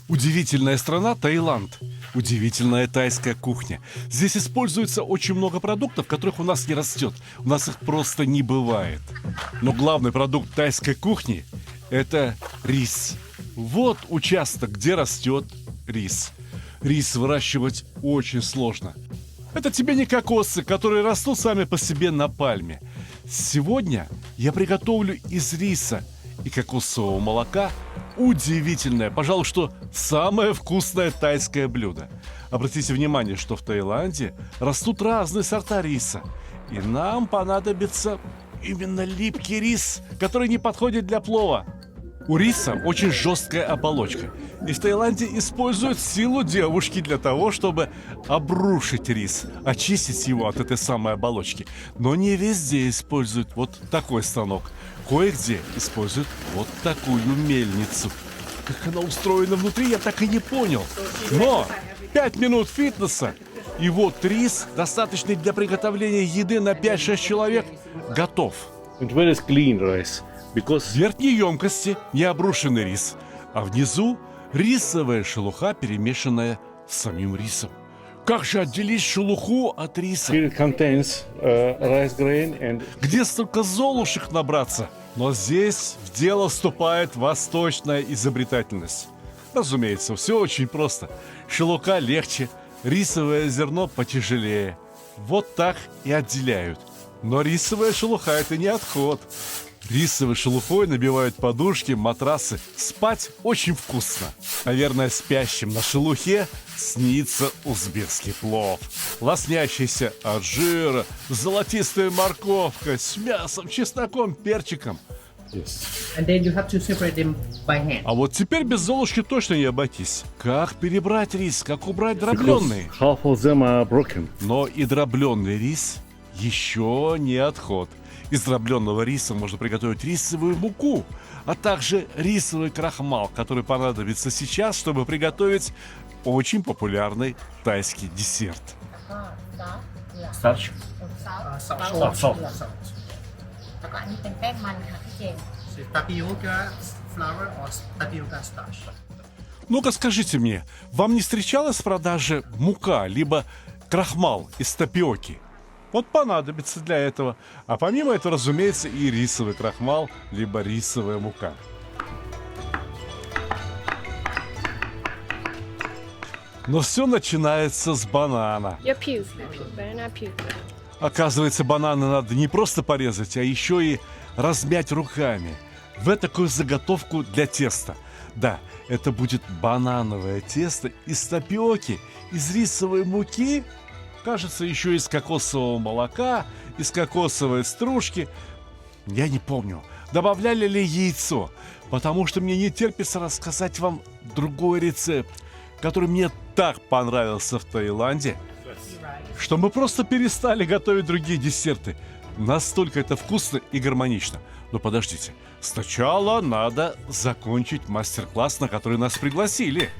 Удивительная страна Таиланд. Удивительная тайская кухня. Здесь используется очень много продуктов, которых у нас не растет. У нас их просто не бывает. Но главный продукт тайской кухни – это рис. Вот участок, где растет рис. Рис выращивать очень сложно. Это тебе не кокосы, которые растут сами по себе на пальме. Сегодня я приготовлю из риса и кокосового молока удивительное, пожалуй, что самое вкусное тайское блюдо. Обратите внимание, что в Таиланде растут разные сорта риса. И нам понадобится именно липкий рис, который не подходит для плова. У риса очень жесткая оболочка. И в Таиланде используют силу девушки для того, чтобы обрушить рис, очистить его от этой самой оболочки. Но не везде используют вот такой станок. Кое-где используют вот такую мельницу. Как она устроена внутри, я так и не понял. Но 5 минут фитнеса, и вот рис, достаточный для приготовления еды на 5-6 человек, готов. And where is clean rice? Because В верхней емкости не обрушенный рис, а внизу рисовая шелуха, перемешанная с самим рисом. Как же отделить шелуху от риса? here it contains rice grain and Где столько золушек набраться? Но здесь в дело вступает восточная изобретательность. Разумеется, все очень просто. Шелуха легче, рисовое зерно потяжелее. Вот так и отделяют. Но рисовая шелуха – это не отход. Рисовой шелухой набивают подушки, матрасы. Спать очень вкусно. Наверное, спящим на шелухе снится узбекский плов. Лоснящийся от жира, золотистая морковка с мясом, чесноком, перчиком. yes. And then you have to separate them by hand. А вот теперь без золушки точно не обойтись. Как перебрать рис, как убрать дробленый? Because half of them are broken. Но и дробленый рис еще не отход. Из дробленного риса можно приготовить рисовую муку, а также рисовый крахмал, который понадобится сейчас, чтобы приготовить очень популярный тайский десерт. Starch. Salt. Salt. แล้วก็อันนี้เป็นแป้งมันค่ะพี่เจน So tapioca flour or tapioca starch. Ну-ка скажите мне, вам не встречалась в продаже мука, либо крахмал из тапиоки? Вот понадобится для этого. А помимо этого, разумеется, и рисовый крахмал, либо рисовая мука. Но все начинается с банана. Your peels, banana peels. Оказывается, бананы надо не просто порезать, а еще и размять руками. В такую заготовку для теста. Да, это будет банановое тесто из тапиоки, из рисовой муки, кажется, еще из кокосового молока, из кокосовой стружки. Я не помню, добавляли ли яйцо, потому что мне не терпится рассказать вам другой рецепт, который мне так понравился в Таиланде, что мы просто перестали готовить другие десерты. Настолько это вкусно и гармонично. Но подождите, сначала надо закончить мастер-класс, на который нас пригласили.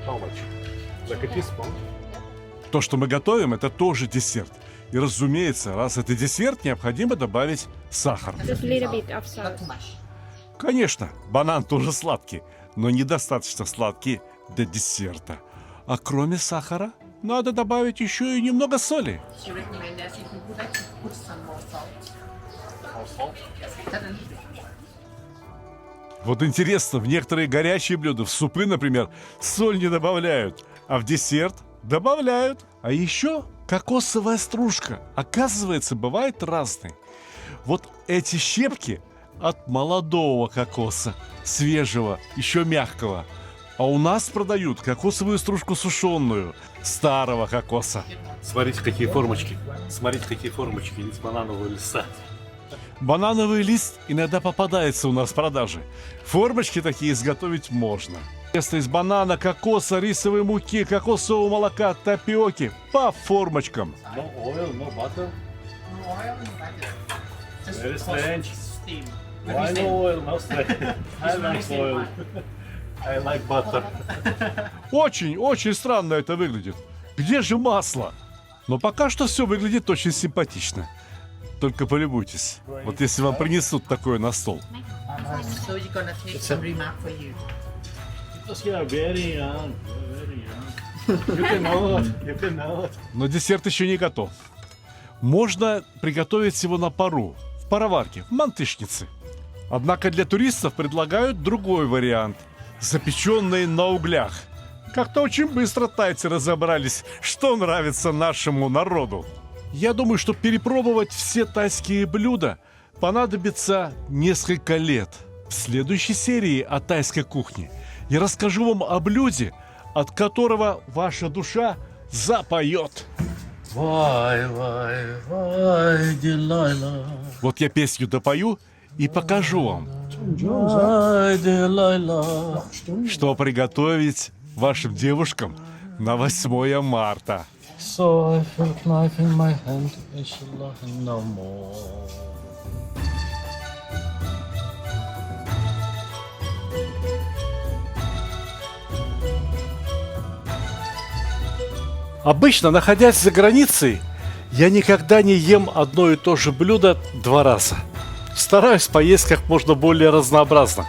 How much? Like a teaspoon. То, что мы готовим, это тоже десерт. И разумеется, раз это десерт, необходимо добавить сахар. Just a little bit of Not salt. too much. Конечно, банан тоже сладкий, но недостаточно сладкий для десерта. А кроме сахара, надо добавить еще и немного соли. She recommend that if you would like to put some more salt. Вот интересно, в некоторые горячие блюда, в супы, например, соль не добавляют, а в десерт добавляют. А еще кокосовая стружка, оказывается, бывает разной. Вот эти щепки от молодого кокоса, свежего, еще мягкого. А у нас продают кокосовую стружку сушеную, старого кокоса. Смотрите, какие формочки. Смотрите, какие формочки из бананового листа. Банановый лист иногда попадается у нас в продаже. Формочки такие изготовить можно. Тесто из банана, кокоса, рисовой муки, кокосового молока, тапиоки по формочкам. No oil, no butter. No oil, no butter. Just Very strange. steam. Why no oil, no strange? I like oil. I like butter. Очень странно это выглядит. Где же масло? Но пока что все выглядит очень симпатично. Только полюбуйтесь. Вот если вам принесут такое на стол. So you're gonna take some remark for you. Just yeah, very young. Very young. You can know it. You can know it. Но десерт еще не готов. Можно приготовить его на пару, в пароварке, в мантышнице. Однако для туристов предлагают другой вариант – запеченный на углях. Как-то очень быстро тайцы разобрались, что нравится нашему народу. Я думаю, чтобы перепробовать все тайские блюда, понадобится несколько лет. В следующей серии о тайской кухне я расскажу вам о блюде, от которого ваша душа запоет. Why, Delilah? Вот я песню допою и покажу вам, Why, Delilah? что приготовить вашим девушкам на 8 марта. So I felt knife in my hand, I shall love him no more. Обычно, находясь за границей, я никогда не ем одно и то же блюдо 2 раза. Стараюсь поесть как можно более разнообразно.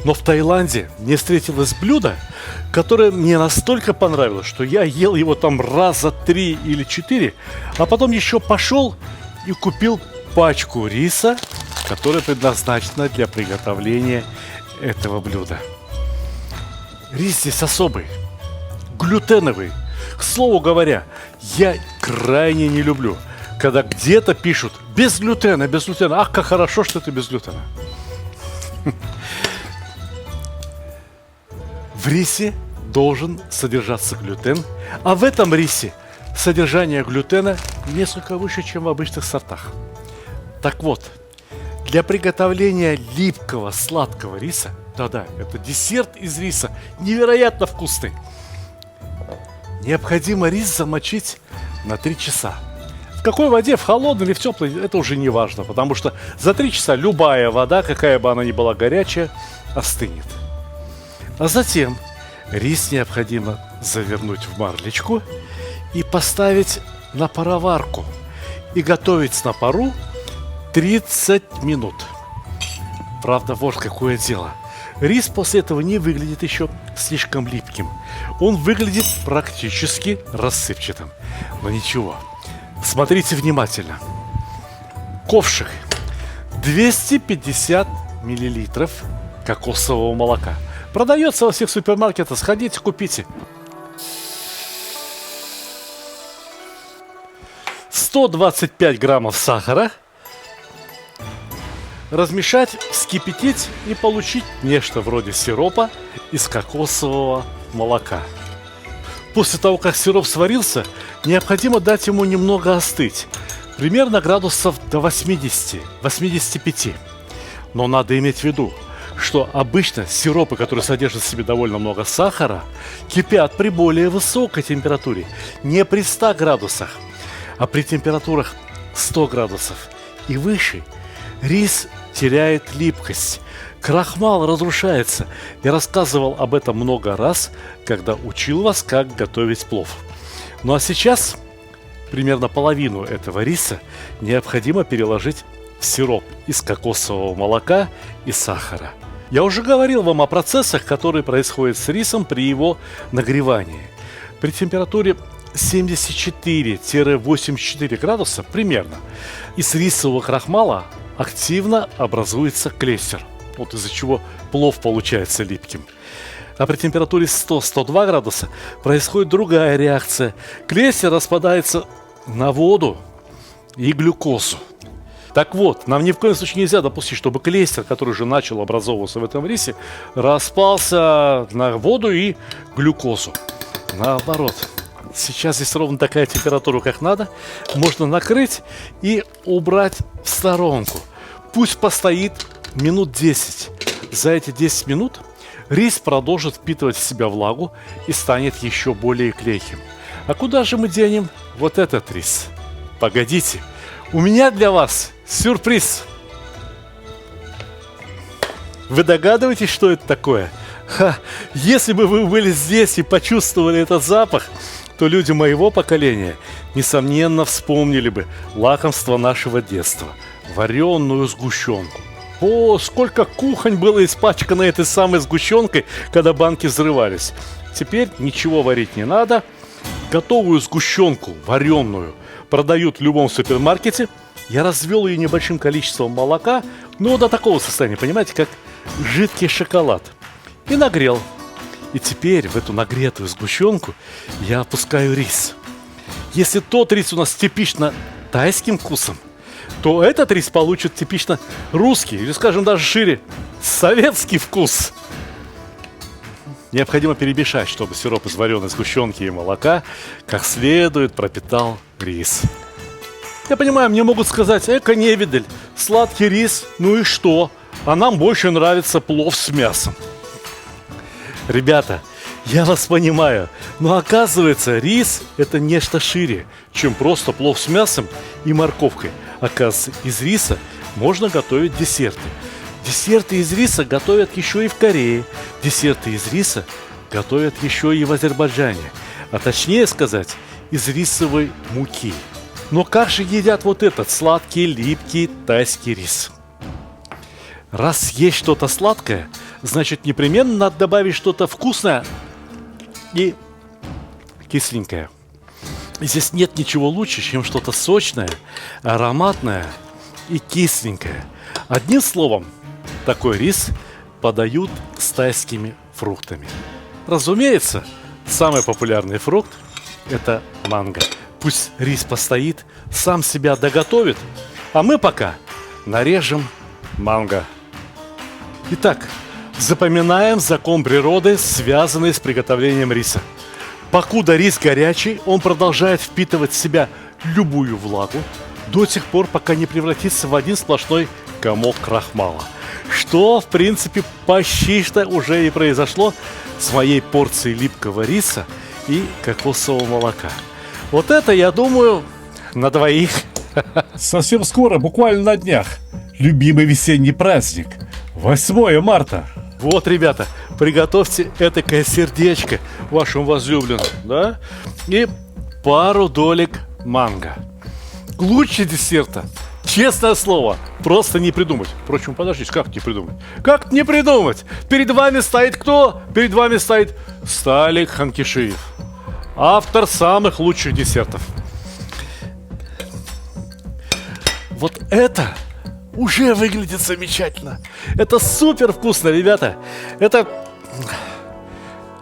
Но в Таиланде мне встретилось блюдо, которое мне настолько понравилось, что я ел его там раза 3 или 4, а потом еще пошел и купил пачку риса, которая предназначена для приготовления этого блюда. Рис здесь особый, глютеновый. К слову говоря, я крайне не люблю, когда где-то пишут без глютена, без глютена. Ах, как хорошо, что это без глютена. В рисе должен содержаться глютен, а в этом рисе содержание глютена несколько выше, чем в обычных сортах. Так вот, для приготовления липкого сладкого риса, да-да, это десерт из риса, невероятно вкусный, необходимо рис замочить на 3 часа. В какой воде, в холодной или в теплой, это уже не важно, потому что за 3 часа любая вода, какая бы она ни была горячая, остынет. А затем рис необходимо завернуть в марлечку и поставить на пароварку и готовить на пару 30 минут. Правда, вот какое дело. Рис после этого не выглядит еще слишком липким. Он выглядит практически рассыпчатым. Но ничего. Смотрите внимательно. Ковшик. 250 миллилитров кокосового молока. Продается во всех супермаркетах. Сходите, купите. 125 граммов сахара. Размешать, вскипятить и получить нечто вроде сиропа из кокосового молока. После того, как сироп сварился, необходимо дать ему немного остыть. Примерно градусов до 80-85. Но надо иметь в виду, что обычно сиропы, которые содержат в себе довольно много сахара, кипят при более высокой температуре, не при 100 градусах, а при температурах 100 градусов и выше. Рис теряет липкость, крахмал разрушается. Я рассказывал об этом много раз, когда учил вас, как готовить плов. Ну а сейчас примерно половину этого риса необходимо переложить в сироп из кокосового молока и сахара. Я уже говорил вам о процессах, которые происходят с рисом при его нагревании. При температуре 74-84 градуса примерно из рисового крахмала активно образуется клейстер, вот из-за чего плов получается липким. А при температуре 100-102 градуса происходит другая реакция. Клейстер распадается на воду и глюкозу. Так вот, нам ни в коем случае нельзя допустить, чтобы клейстер, который уже начал образовываться в этом рисе, распался на воду и глюкозу. Наоборот. Сейчас здесь ровно такая температура, как надо. Можно накрыть и убрать в сторонку. Пусть постоит минут 10. За эти 10 минут рис продолжит впитывать в себя влагу и станет еще более клейким. А куда же мы денем вот этот рис? Погодите, у меня для вас сюрприз. Вы догадываетесь, что это такое? Если бы вы были здесь и почувствовали этот запах, то люди моего поколения, несомненно, вспомнили бы лакомство нашего детства – вареную сгущенку. О, сколько кухонь было испачкано этой самой сгущенкой, когда банки взрывались. Теперь ничего варить не надо. Готовую сгущенку, вареную, продают в любом супермаркете. Я развел ее небольшим количеством молока, но до такого состояния, понимаете, как жидкий шоколад. И нагрел. И теперь в эту нагретую сгущенку я опускаю рис. Если тот рис у нас типично тайским вкусом, то этот рис получит типично русский, или, скажем, даже шире, советский вкус. Необходимо перемешать, чтобы сироп из вареной сгущенки и молока как следует пропитал рис. Я понимаю, мне могут сказать: эко-невидаль, сладкий рис, ну и что? А нам больше нравится плов с мясом. Ребята, я вас понимаю, но оказывается, рис – это нечто шире, чем просто плов с мясом и морковкой. Оказывается, из риса можно готовить десерты. Десерты из риса готовят еще и в Корее. Десерты из риса готовят еще и в Азербайджане. А точнее сказать, из рисовой муки. Но как же едят вот этот сладкий, липкий тайский рис? Раз есть что-то сладкое, значит, непременно надо добавить что-то вкусное и кисленькое. И здесь нет ничего лучше, чем что-то сочное, ароматное и кисленькое. Одним словом, такой рис подают с тайскими фруктами. Разумеется, самый популярный фрукт – это манго. Пусть рис постоит, сам себя доготовит, а мы пока нарежем манго. Итак, запоминаем закон природы, связанный с приготовлением риса. Покуда рис горячий, он продолжает впитывать в себя любую влагу до тех пор, пока не превратится в один сплошной комок крахмала. Что, в принципе, почти что уже и произошло с моей порцией липкого риса и кокосового молока. Вот это, я думаю, на двоих. Совсем скоро, буквально на днях, любимый весенний праздник. 8 марта. Вот, ребята, приготовьте этакое сердечко вашим возлюбленным, да? И пару долек манго. Лучше десерта, честное слово, просто не придумать. Впрочем, подождите, как не придумать? Как не придумать? Перед вами стоит кто? Перед вами стоит Сталик Ханкишиев, автор самых лучших десертов. Вот это уже выглядит замечательно. Это супер вкусно, ребята. Это,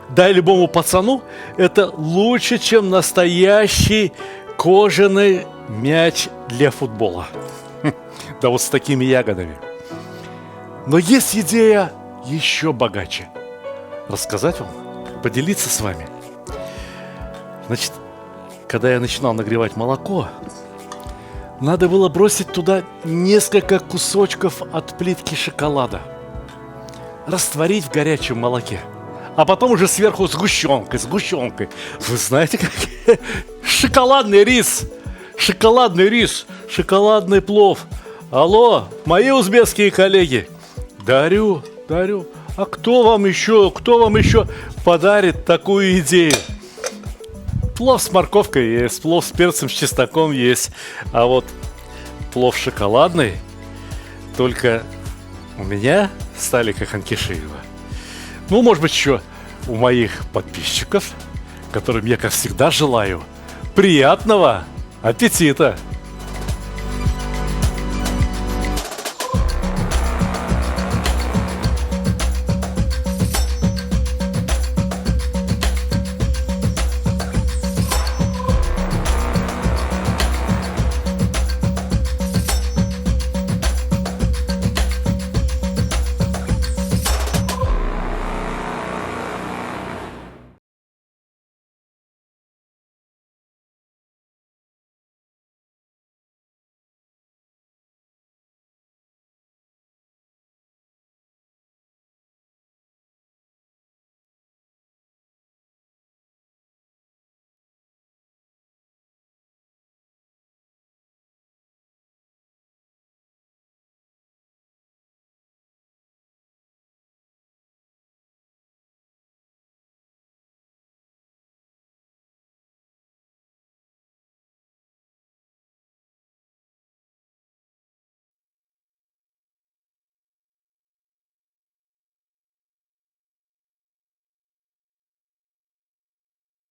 дай любому пацану, это лучше, чем настоящий кожаный мяч для футбола. Да вот с такими ягодами. Но есть идея еще богаче. Рассказать вам, поделиться с вами. Значит, когда я начинал нагревать молоко, надо было бросить туда несколько кусочков от плитки шоколада, растворить в горячем молоке, а потом уже сверху сгущенкой. Вы знаете, как шоколадный рис, шоколадный плов. Алло, мои узбекские коллеги, дарю. А кто вам еще подарит такую идею? Плов с морковкой есть, плов с перцем, с чесноком есть. А вот плов шоколадный только у меня, Сталика Ханкишиева. Ну, может быть, еще у моих подписчиков, которым я, как всегда, желаю приятного аппетита!